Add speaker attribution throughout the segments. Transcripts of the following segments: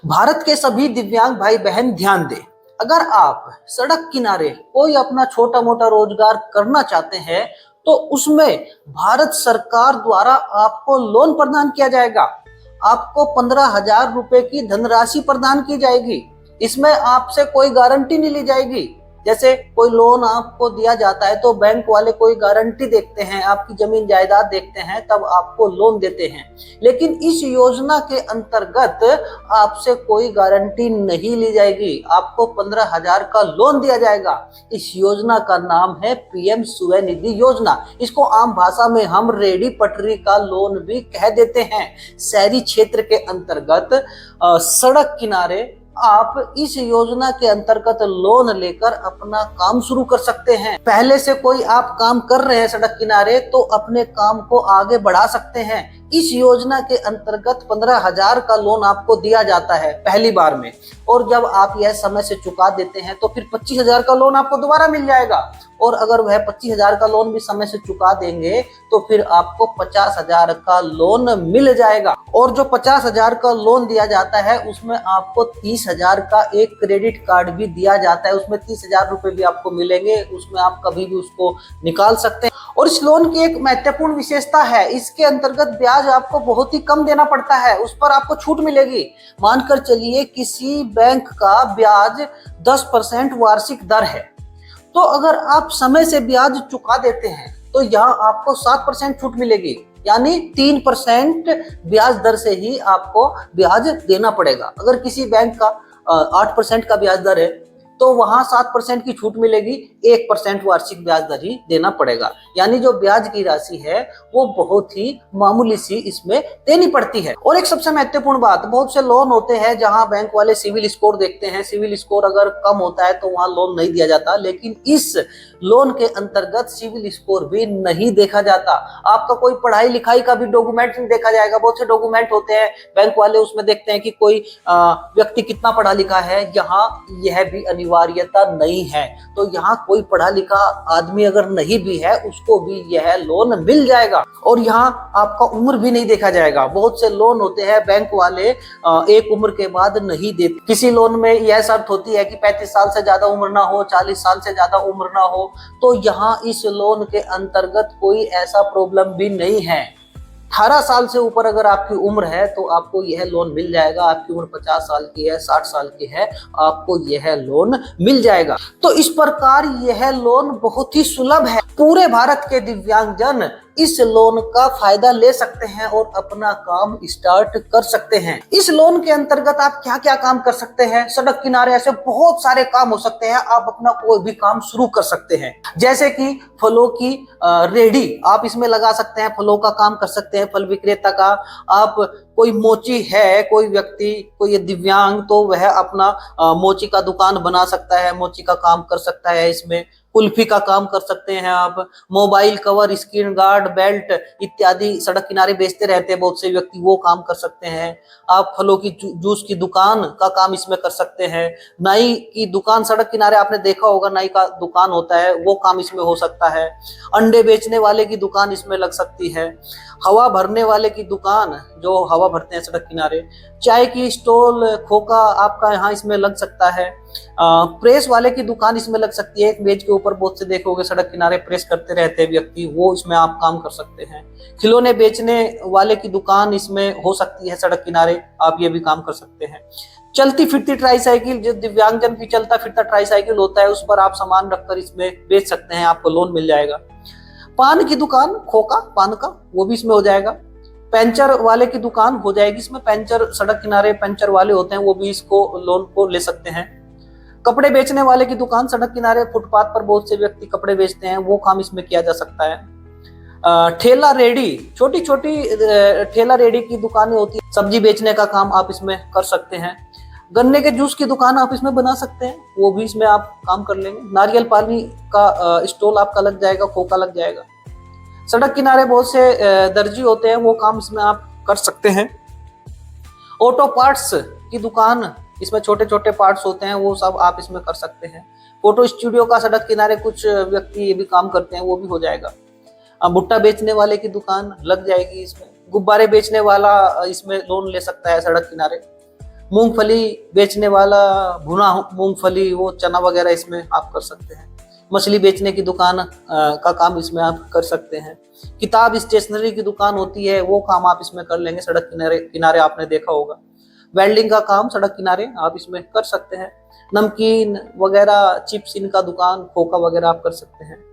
Speaker 1: भारत के सभी दिव्यांग भाई बहन ध्यान दें। अगर आप सड़क किनारे कोई अपना छोटा मोटा रोजगार करना चाहते हैं तो उसमें भारत सरकार द्वारा आपको लोन प्रदान किया जाएगा। आपको 15,000 रुपए की धनराशि प्रदान की जाएगी। इसमें आपसे कोई गारंटी नहीं ली जाएगी। जैसे कोई लोन आपको दिया जाता है तो बैंक वाले कोई गारंटी देखते हैं, आपकी जमीन जायदाद देखते हैं, तब आपको लोन देते हैं। लेकिन इस योजना के अंतर्गत आपसे कोई गारंटी नहीं ली जाएगी। आपको 15,000 का लोन दिया जाएगा। इस योजना का नाम है पीएम स्वनिधि योजना। इसको आम भाषा में हम रेडी पटरी का लोन भी कह देते हैं। शहरी क्षेत्र के अंतर्गत सड़क किनारे आप इस योजना के अंतर्गत लोन लेकर अपना काम शुरू कर सकते हैं। पहले से कोई आप काम कर रहे हैं सड़क किनारे तो अपने काम को आगे बढ़ा सकते हैं। इस योजना के अंतर्गत 15,000 का लोन आपको दिया जाता है पहली बार में, और जब आप यह समय से चुका देते हैं तो फिर 25,000 का लोन आपको दोबारा मिल जाएगा। और अगर वह 25,000 का लोन भी समय से चुका देंगे तो फिर आपको 50,000 का लोन मिल जाएगा। और जो 50,000 का लोन दिया जाता है उसमें आपको 30,000 का एक क्रेडिट कार्ड भी दिया जाता है। उसमें 30,000 रुपए भी आपको मिलेंगे, उसमें आप कभी भी उसको निकाल सकते हैं। और इस लोन की एक महत्वपूर्ण विशेषता है, इसके अंतर्गत ब्याज आपको बहुत ही कम देना पड़ता है, उस पर आपको छूट मिलेगी। मानकर चलिए किसी बैंक का ब्याज 10% वार्षिक दर है, तो अगर आप समय से ब्याज चुका देते हैं तो यहाँ आपको 7% छूट मिलेगी, यानी 3% ब्याज दर से ही आपको ब्याज देना पड़ेगा। अगर किसी बैंक का 8% का ब्याज दर है तो वहां 7% की छूट मिलेगी, 1% वार्षिक ब्याज दर ही देना पड़ेगा। यानी जो ब्याज की राशि है वो बहुत ही मामूली सी इसमें देनी पड़ती है। और एक सबसे महत्वपूर्ण बात, बहुत से लोन होते हैं जहां बैंक वाले सिविल स्कोर देखते हैं, सिविल स्कोर अगर कम होता है तो वहां लोन नहीं दिया जाता। लेकिन इस लोन के अंतर्गत सिविल स्कोर भी नहीं देखा जाता। आपका कोई पढ़ाई लिखाई का भी डॉक्यूमेंट नहीं देखा जाएगा। बहुत से डॉक्यूमेंट होते हैं बैंक वाले, उसमें देखते हैं कि कोई व्यक्ति कितना पढ़ा लिखा है। यहाँ यह भी अनिवार्यता नहीं है। तो यहाँ कोई पढ़ा लिखा आदमी अगर नहीं भी है उसको भी यह लोन मिल जाएगा। और यहाँ आपका उम्र भी नहीं देखा जाएगा। बहुत से लोन होते हैं बैंक वाले एक उम्र के बाद नहीं देते। किसी लोन में यह शर्त होती है कि 35 साल से ज्यादा उम्र ना हो, 40 साल से ज्यादा उम्र ना हो। तो यहाँ इस लोन के अंतर्गत कोई ऐसा प्रॉब्लम भी नहीं है। 18 साल से ऊपर अगर आपकी उम्र है तो आपको यह लोन मिल जाएगा। आपकी उम्र 50 साल की है, 60 साल की है, आपको यह लोन मिल जाएगा। तो इस प्रकार यह लोन बहुत ही सुलभ है। पूरे भारत के दिव्यांगजन इस लोन का फायदा ले सकते हैं और अपना काम स्टार्ट कर सकते हैं। इस लोन के अंतर्गत आप क्या क्या काम कर सकते हैं? सड़क किनारे ऐसे बहुत सारे काम हो सकते हैं। आप अपना कोई भी काम शुरू कर सकते हैं, जैसे कि फलों की रेडी आप इसमें लगा सकते हैं, फलों का काम कर सकते हैं, फल विक्रेता का। आप कोई मोची है, कोई व्यक्ति, कोई दिव्यांग, तो वह अपना मोची का दुकान बना सकता है, मोची का काम कर सकता है। इसमें कुल्फी का काम कर सकते हैं आप। Mobile cover, screen guard, belt इत्यादि सड़क किनारे बेचते रहते हैं बहुत से व्यक्ति, वो काम कर सकते हैं। आप फलों की जूस की दुकान का काम इसमें कर सकते हैं। नाई की दुकान सड़क किनारे आपने देखा होगा, नाई का दुकान होता है, वो काम इसमें हो सकता है। अंडे बेचने वाले की दुकान इसमें लग सकती है। हवा भरने वाले की दुकान, जो हवा भरते हैं सड़क किनारे। चाय की स्टॉल, खोखा आपका यहाँ इसमें लग सकता है। प्रेस वाले की दुकान इसमें लग सकती है। एक मेज के ऊपर बहुत से देखोगे सड़क किनारे प्रेस करते रहते हैं व्यक्ति, वो इसमें आप काम कर सकते हैं। खिलौने बेचने वाले की दुकान इसमें हो सकती है सड़क किनारे, आप ये भी काम कर सकते हैं। चलती फिरती ट्राईसाइकिल, जो दिव्यांगजन की चलता फिरता ट्राईसाइकिल होता है, उस पर आप सामान रखकर इसमें बेच सकते हैं, आपको लोन मिल जाएगा। पान की दुकान, खोखा पान का, वो भी इसमें हो जाएगा। पंचर वाले की दुकान हो जाएगी इसमें। पंचर सड़क किनारे पंचर वाले होते हैं, वो भी इसको लोन को ले सकते हैं। कपड़े बेचने वाले की दुकान, सड़क किनारे फुटपाथ पर बहुत से व्यक्ति कपड़े बेचते हैं, वो काम इसमें किया जा सकता है। ठेला रेडी, छोटी छोटी ठेला रेडी की दुकानें होती है, सब्जी बेचने का काम आप इसमें कर सकते हैं। गन्ने के जूस की दुकान आप इसमें बना सकते हैं, वो भी इसमें आप काम कर लेंगे। नारियल पानी का स्टॉल आपका लग जाएगा, खोखा लग जाएगा। सड़क किनारे बहुत से दर्जी होते हैं, वो काम इसमें आप कर सकते हैं। ऑटो पार्ट्स की दुकान, इसमें छोटे छोटे पार्ट्स होते हैं, वो सब आप इसमें कर सकते हैं। फोटो स्टूडियो का सड़क किनारे कुछ व्यक्ति ये भी काम करते हैं, वो भी हो जाएगा। भुट्टा बेचने वाले की दुकान लग जाएगी इसमें। गुब्बारे बेचने वाला इसमें लोन ले सकता है सड़क किनारे। मूंगफली बेचने वाला भुना मूंगफली, वो चना वगैरह इसमें आप कर सकते हैं। मछली बेचने की दुकान का काम इसमें आप कर सकते हैं। किताब स्टेशनरी की दुकान होती है, वो काम आप इसमें कर लेंगे, सड़क किनारे किनारे आपने देखा होगा। वेल्डिंग का काम सड़क किनारे आप इसमें कर सकते हैं। नमकीन वगैरह, चिप्स इनका दुकान, खोखा वगैरह आप कर सकते हैं।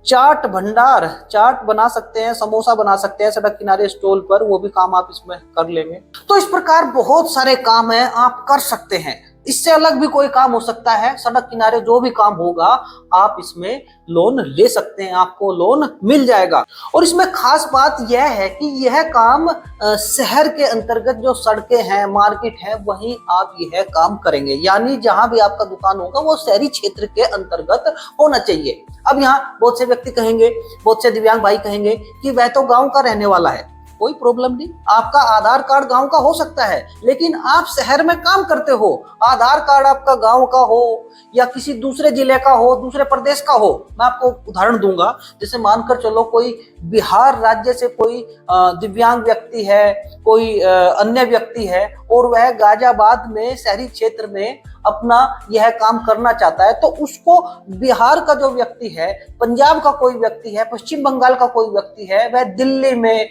Speaker 1: चाट भंडार, चाट बना सकते हैं, समोसा बना सकते हैं सड़क किनारे स्टॉल पर, वो भी काम आप इसमें कर लेंगे। तो इस प्रकार बहुत सारे काम है आप कर सकते हैं। इससे अलग भी कोई काम हो सकता है, सड़क किनारे जो भी काम होगा आप इसमें लोन ले सकते हैं, आपको लोन मिल जाएगा। और इसमें खास बात यह है कि यह काम शहर के अंतर्गत जो सड़कें हैं, मार्केट है, वहीं आप यह काम करेंगे। यानी जहां भी आपका दुकान होगा वो शहरी क्षेत्र के अंतर्गत होना चाहिए। अब यहाँ बहुत से व्यक्ति कहेंगे, बहुत से दिव्यांग भाई कहेंगे कि वह तो गांव का रहने वाला है। कोई प्रॉब्लम नहीं, आपका आधार कार्ड गांव का हो सकता है, लेकिन आप शहर में काम करते हो, आधार कार्ड आपका गांव का हो या किसी दूसरे जिले का हो, दूसरे प्रदेश का हो। मैं आपको उदाहरण दूंगा, जैसे मानकर चलो कोई बिहार राज्य से कोई दिव्यांग व्यक्ति है, कोई अन्य व्यक्ति है और वह गाजियाबाद में शहरी क्षेत्र में अपना यह काम करना चाहता है, तो उसको बिहार का जो व्यक्ति है, पंजाब का कोई व्यक्ति है, पश्चिम बंगाल का कोई व्यक्ति है, वह दिल्ली में,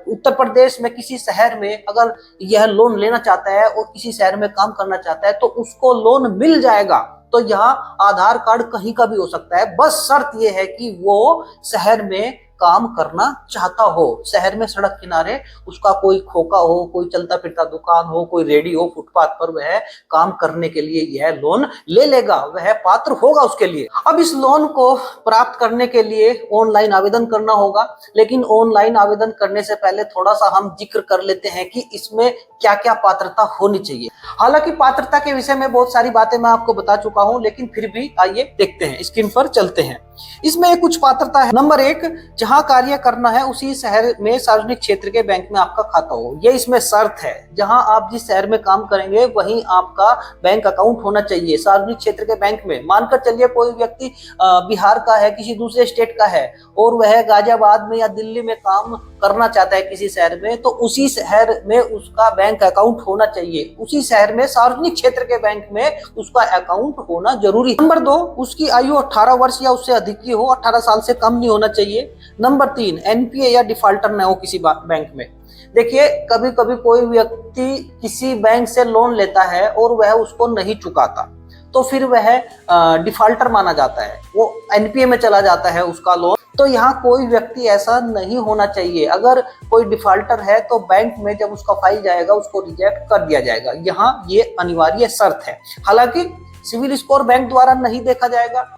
Speaker 1: उत्तर प्रदेश में किसी शहर में अगर यह लोन लेना चाहता है और किसी शहर में काम करना चाहता है तो उसको लोन मिल जाएगा। तो यहाँ आधार कार्ड कहीं का भी हो सकता है, बस शर्त यह है कि वो शहर में काम करना चाहता हो, शहर में सड़क किनारे उसका कोई खोखा हो, कोई चलता फिरता दुकान हो, कोई रेडी हो, फुटपाथ पर, वह काम करने के लिए यह लोन ले लेगा, वह पात्र होगा उसके लिए। अब इस लोन को प्राप्त करने के लिए ऑनलाइन आवेदन करना होगा, लेकिन ऑनलाइन आवेदन करने से पहले थोड़ा सा हम जिक्र कर लेते हैं कि इसमें क्या क्या पात्रता होनी चाहिए। हालांकि पात्रता के विषय में बहुत सारी बातें मैं आपको बता चुका हूं, लेकिन फिर भी आइए देखते हैं, स्क्रीन पर चलते हैं। इसमें कुछ पात्रता है। नंबर 1, जहां कार्य करना है उसी शहर में सार्वजनिक क्षेत्र के बैंक में आपका खाता हो, ये इसमें शर्त है। जहां आप जिस शहर में काम करेंगे वहीं आपका बैंक अकाउंट होना चाहिए सार्वजनिक क्षेत्र के बैंक में। मानकर चलिए कोई व्यक्ति बिहार का है, किसी दूसरे स्टेट का है और वह गाजियाबाद में या दिल्ली में काम करना चाहता है किसी शहर में, तो उसी शहर में उसका बैंक अकाउंट होना चाहिए, उसी शहर में सार्वजनिक क्षेत्र के बैंक में उसका अकाउंट होना जरूरी है। नंबर 2, उसकी आयु 18 वर्ष या उससे अधिक की हो, 18 साल से कम नहीं होना चाहिए। नंबर 3, एनपीए या डिफॉल्टर न हो किसी बैंक में। देखिए कभी कभी कोई व्यक्ति किसी बैंक से लोन लेता है और वह उसको नहीं चुकाता, तो फिर वह डिफॉल्टर माना जाता है, वो एनपीए में चला जाता है उसका लोन। तो यहाँ कोई व्यक्ति ऐसा नहीं होना चाहिए। अगर कोई डिफॉल्टर है तो बैंक में जब उसका फाइल जाएगा उसको रिजेक्ट कर दिया जाएगा, यहाँ ये अनिवार्य शर्त है। हालांकि सिविल स्कोर बैंक द्वारा नहीं देखा जाएगा,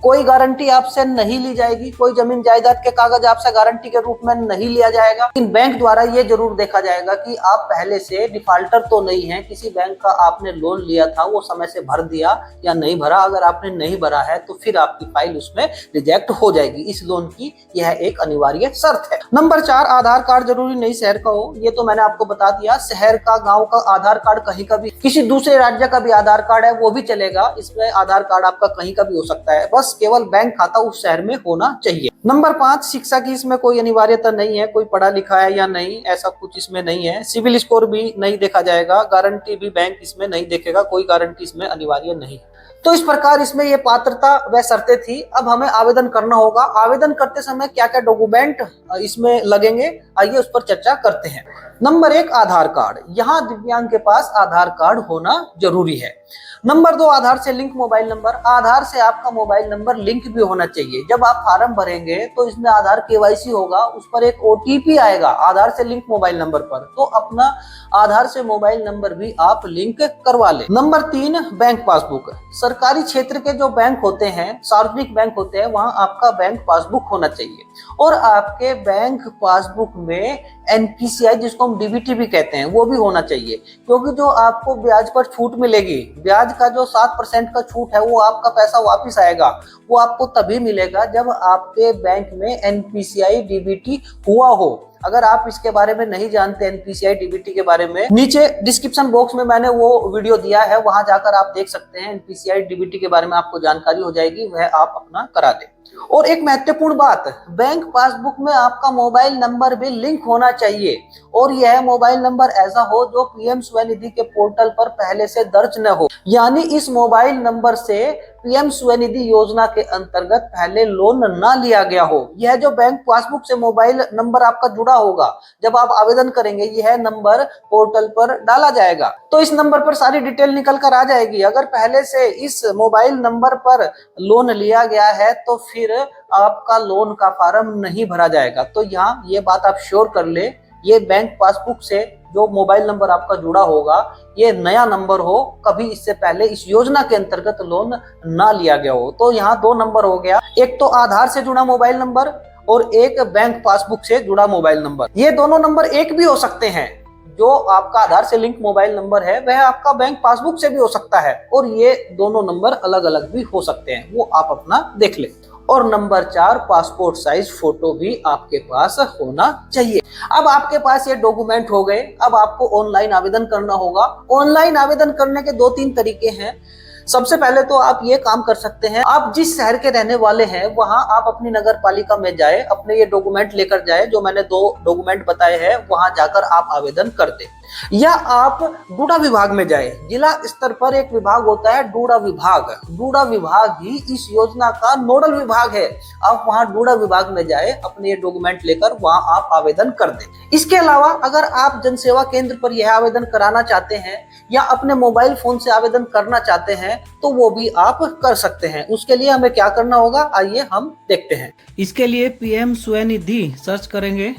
Speaker 1: कोई गारंटी आपसे नहीं ली जाएगी, कोई जमीन जायदाद के कागज आपसे गारंटी के रूप में नहीं लिया जाएगा, लेकिन बैंक द्वारा ये जरूर देखा जाएगा कि आप पहले से डिफॉल्टर तो नहीं है, किसी बैंक का आपने लोन लिया था वो समय से भर दिया या नहीं भरा। अगर आपने नहीं भरा है तो फिर आपकी फाइल उसमें रिजेक्ट हो जाएगी। इस लोन की यह एक अनिवार्य शर्त है। नंबर 4, आधार कार्ड जरूरी नहीं शहर का हो, ये तो मैंने आपको बता दिया। शहर का, गाँव का आधार कार्ड कहीं का भी, किसी दूसरे राज्य का भी आधार कार्ड है वो भी चलेगा, इसमें आधार कार्ड आपका कहीं का भी हो सकता है, बस केवल बैंक खाता उस शहर में होना चाहिए। नंबर 5, शिक्षा की इसमें कोई अनिवार्यता नहीं है, कोई पढ़ा लिखा है या नहीं ऐसा कुछ इसमें नहीं है। सिविल स्कोर भी नहीं देखा जाएगा, गारंटी भी बैंक इसमें नहीं देखेगा, कोई गारंटी इसमें अनिवार्य नहीं है। तो इस प्रकार इसमें ये पात्रता व शर्तें थी। अब हमें आवेदन करना होगा। आवेदन करते समय क्या क्या डॉक्यूमेंट इसमें लगेंगे, आइए उस पर चर्चा करते हैं। नंबर 1, आधार कार्ड। यहाँ दिव्यांग के पास आधार कार्ड होना जरूरी है। नंबर 2, आधार से लिंक मोबाइल नंबर। आधार से आपका मोबाइल नंबर लिंक भी होना चाहिए। जब आप फॉर्म भरेंगे तो इसमें आधार केवाईसी होगा, उस पर एक ओटीपी आएगा आधार से लिंक मोबाइल नंबर पर, तो अपना आधार से मोबाइल नंबर भी आप लिंक करवा लें। Number 3, bank passbook. सरकारी क्षेत्र के जो बैंक होते हैं, सार्वजनिक बैंक होते हैं, वहां आपका बैंक पासबुक होना चाहिए और आपके बैंक पासबुक में एनपीसीआई, जिसको हम डीबीटी भी कहते हैं, वो भी होना चाहिए। क्योंकि जो आपको ब्याज पर छूट मिलेगी, ब्याज का जो 7% का छूट है, वो आपका पैसा वापिस आएगा, वो आपको तभी मिलेगा जब आपके बैंक में एनपीसीआई डीबीटी हुआ हो। अगर आप इसके बारे में नहीं जानते, एनपीसीआई डीबीटी के बारे में, नीचे डिस्क्रिप्शन बॉक्स में मैंने वो वीडियो दिया है, वहां जाकर आप देख सकते हैं। एनपीसीआई डीबीटी के बारे में आपको जानकारी हो जाएगी, वह आप अपना करा दें। और एक महत्वपूर्ण बात, बैंक पासबुक में आपका मोबाइल नंबर भी लिंक होना चाहिए और यह मोबाइल नंबर ऐसा हो जो पीएम स्वनिधि के पोर्टल पर पहले से दर्ज न हो, यानी इस मोबाइल नंबर से पीएम स्वनिधि योजना के अंतर्गत पहले लोन ना लिया गया हो। यह जो बैंक पासबुक से मोबाइल नंबर आपका जुड़ा होगा, जब आप आवेदन करेंगे यह नंबर पोर्टल पर डाला जाएगा तो इस नंबर पर सारी डिटेल निकल कर आ जाएगी। अगर पहले से इस मोबाइल नंबर पर लोन लिया गया है तो फिर आपका लोन का फॉर्म नहीं भरा जाएगा। तो यहाँ ये बात आप श्योर कर ले, ये बैंक पासबुक से जो मोबाइल नंबर आपका जुड़ा होगा ये नया नंबर हो, कभी इससे पहले इस योजना के अंतर्गत लोन ना लिया गया हो। तो यहाँ दो नंबर हो गया, एक तो आधार से जुड़ा मोबाइल नंबर और एक बैंक पासबुक से जुड़ा मोबाइल नंबर। ये दोनों नंबर एक भी हो सकते हैं, जो आपका आधार से लिंक मोबाइल नंबर है वह आपका बैंक पासबुक से भी हो सकता है और ये दोनों नंबर अलग अलग भी हो सकते हैं, वो आप अपना देख ले। और नंबर 4, पासपोर्ट साइज फोटो भी आपके पास होना चाहिए। अब आपके पास ये डॉक्यूमेंट हो गए, अब आपको ऑनलाइन आवेदन करना होगा। ऑनलाइन आवेदन करने के 2-3 तरीके हैं। सबसे पहले तो आप ये काम कर सकते हैं, आप जिस शहर के रहने वाले हैं वहां आप अपनी नगर पालिका में जाए, अपने ये डॉक्यूमेंट लेकर जाए, जो मैंने 2 डॉक्यूमेंट बताए हैं, वहां जाकर आप आवेदन कर दे। या आप डूडा विभाग में जाए, जिला स्तर पर एक विभाग होता है डूडा विभाग। डूडा विभाग ही इस योजना का नोडल विभाग है। आप वहां डूडा विभाग में जाए, अपने ये डॉक्यूमेंट लेकर वहां आप आवेदन कर दें। इसके अलावा अगर आप जनसेवा केंद्र पर यह आवेदन कराना चाहते हैं या अपने मोबाइल फोन से आवेदन करना चाहते हैं तो वो भी आप कर सकते हैं। उसके लिए हमें क्या करना होगा, आइए हम देखते हैं। इसके लिए पीएम स्वनिधि सर्च करेंगे,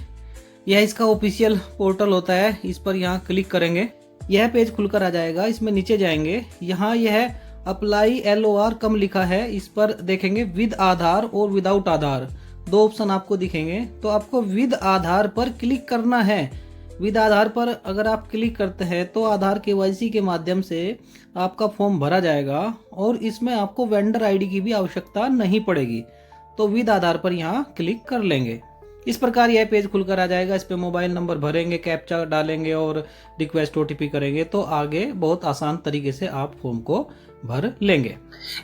Speaker 1: यह इसका ऑफिशियल पोर्टल होता है, इस पर यहाँ क्लिक करेंगे, यह पेज खुलकर आ जाएगा। इसमें नीचे जाएंगे, यहाँ यह अप्लाई LOR कम लिखा है, इस पर देखेंगे विद आधार और विदाउट आधार, 2 ऑप्शन आपको दिखेंगे। तो आपको विद आधार पर क्लिक करना है। विद आधार पर अगर आप क्लिक करते हैं तो आधार KYC के माध्यम से आपका फॉर्म भरा जाएगा और इसमें आपको वेंडर ID की भी आवश्यकता नहीं पड़ेगी। तो विद आधार पर यहाँ क्लिक कर लेंगे। इस प्रकार यह पेज खुलकर आ जाएगा। इस पे मोबाइल नंबर भरेंगे, कैप्चा डालेंगे और रिक्वेस्ट OTP करेंगे तो आगे बहुत आसान तरीके से आप फॉर्म को भर लेंगे।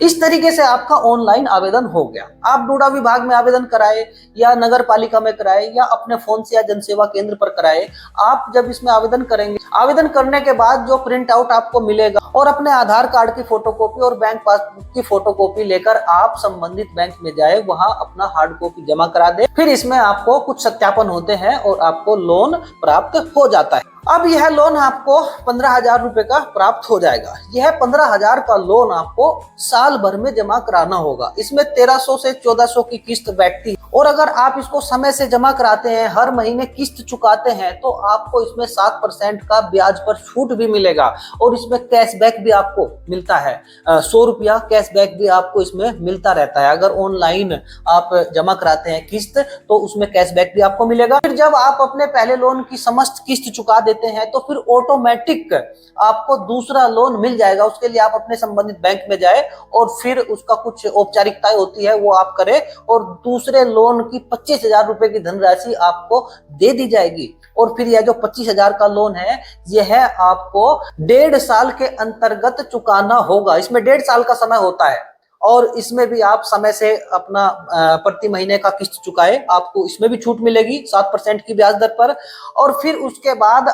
Speaker 1: इस तरीके से आपका ऑनलाइन आवेदन हो गया। आप डूडा विभाग में आवेदन कराए या नगर पालिका में कराए या अपने फोन से या जनसेवा केंद्र पर कराए, आप जब इसमें आवेदन करेंगे, आवेदन करने के बाद जो प्रिंट आउट आपको मिलेगा और अपने आधार कार्ड की फोटोकॉपी और बैंक पासबुक की फोटोकॉपी लेकर आप संबंधित बैंक में जाए, वहां अपना हार्ड कॉपी जमा करा दे। फिर इसमें आपको कुछ सत्यापन होते हैं और आपको लोन प्राप्त हो जाता है। अब यह लोन आपको 15,000 रुपए का प्राप्त हो जाएगा। यह 15,000 का लोन आपको साल भर में जमा कराना होगा। इसमें 1300 से 1400 की किस्त बैठती है और अगर आप इसको समय से जमा कराते हैं, हर महीने किस्त चुकाते हैं तो आपको इसमें 7% का ब्याज पर छूट भी मिलेगा और इसमें कैशबैक भी आपको मिलता है। 100 रुपया कैशबैक भी आपको इसमें मिलता रहता है। अगर ऑनलाइन आप जमा कराते हैं किस्त तो उसमें कैशबैक भी आपको मिलेगा। फिर जब आप अपने पहले लोन की समस्त किस्त चुका देते हैं तो फिर ऑटोमेटिक आपको दूसरा लोन मिल जाएगा। उसके लिए आप अपने संबंधित बैंक में जाए और फिर उसका कुछ औपचारिकताएं होती है वो आप करें और दूसरे लोन की 25,000 रुपए की धनराशि आपको दे दी जाएगी। और फिर यह जो 25,000 का लोन है यह आपको 1.5 साल के अंतर्गत चुकाना होगा। इसमें 1.5 साल का समय होता है और इसमें भी आप समय से अपना प्रति महीने का किस्त चुकाए, आपको इसमें भी छूट मिलेगी 7% की ब्याज दर पर। और फिर उसके बाद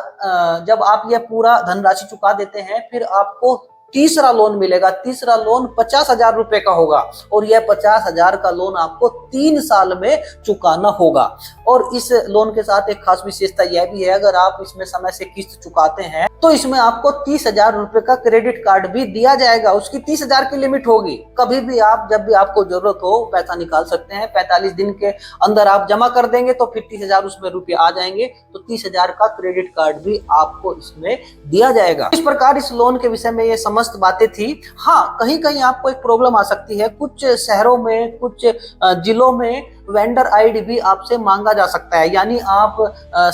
Speaker 1: जब आप यह पूरा धनराशि चुका देते हैं फिर आपको तीसरा लोन मिलेगा। तीसरा लोन 50,000 रुपए का होगा और यह 50,000 का लोन आपको 3 साल में चुकाना होगा। और इस लोन के साथ एक खास विशेषता यह भी है, अगर आप इसमें समय से किस्त चुकाते हैं तो इसमें आपको 30,000 रुपए का क्रेडिट कार्ड भी दिया जाएगा। उसकी 30,000 की लिमिट होगी। कभी भी आप जब भी आपको जरूरत हो पैसा निकाल सकते हैं। 45 दिन के अंदर आप जमा कर देंगे तो फिर 30,000 उसमें रुपये आ जाएंगे तो 30,000 का क्रेडिट कार्ड भी आपको इसमें दिया जाएगा। इस प्रकार इस लोन के विषय में ये समस्त बातें थी। हाँ, कहीं कहीं आपको एक प्रॉब्लम आ सकती है। कुछ शहरों में, कुछ जिलों में वेंडर आईडी भी आपसे मांगा जा सकता है। यानी आप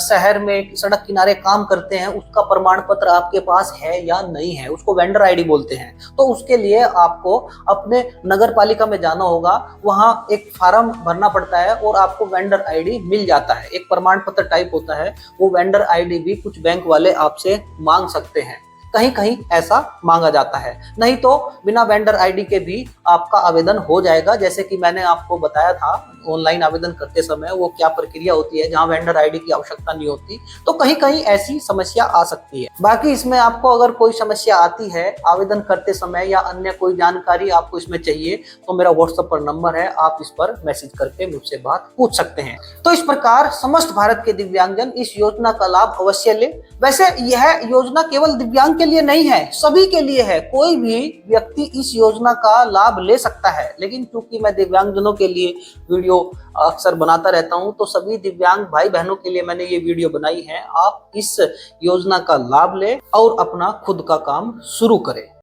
Speaker 1: शहर में सड़क किनारे काम करते हैं, उसका प्रमाण पत्र आपके पास है या नहीं है, उसको वेंडर आईडी बोलते हैं। तो उसके लिए आपको अपने नगर पालिका में जाना होगा, वहां एक फॉर्म भरना पड़ता है और आपको वेंडर आईडी मिल जाता है। एक प्रमाण पत्र टाइप होता है, वो वेंडर आईडी भी कुछ बैंक वाले आपसे मांग सकते हैं। कहीं कहीं ऐसा मांगा जाता है। नहीं तो बिना वेंडर आईडी के भी आपका आवेदन हो जाएगा। जैसे कि मैंने आपको बताया था ऑनलाइन आवेदन करते समय वो क्या प्रक्रिया होती है, जहां वेंडर आईडी की आवश्यकता नहीं होती। तो कहीं कहीं ऐसी समस्या आ सकती है। बाकी इसमें आपको अगर कोई समस्या आती है आवेदन करते समय या अन्य कोई जानकारी आपको इसमें चाहिए तो मेरा व्हाट्सएप पर नंबर है, आप इस पर मैसेज करके मुझसे बात पूछ सकते हैं। तो इस प्रकार समस्त भारत के दिव्यांगजन इस योजना का लाभ अवश्य ले। वैसे यह योजना केवल दिव्यांग के लिए नहीं है, सभी के लिए है। कोई भी व्यक्ति इस योजना का लाभ ले सकता है, लेकिन क्योंकि मैं दिव्यांगजनों के लिए वीडियो अक्सर बनाता रहता हूं तो सभी दिव्यांग भाई बहनों के लिए मैंने ये वीडियो बनाई है। आप इस योजना का लाभ लें और अपना खुद का काम शुरू करें।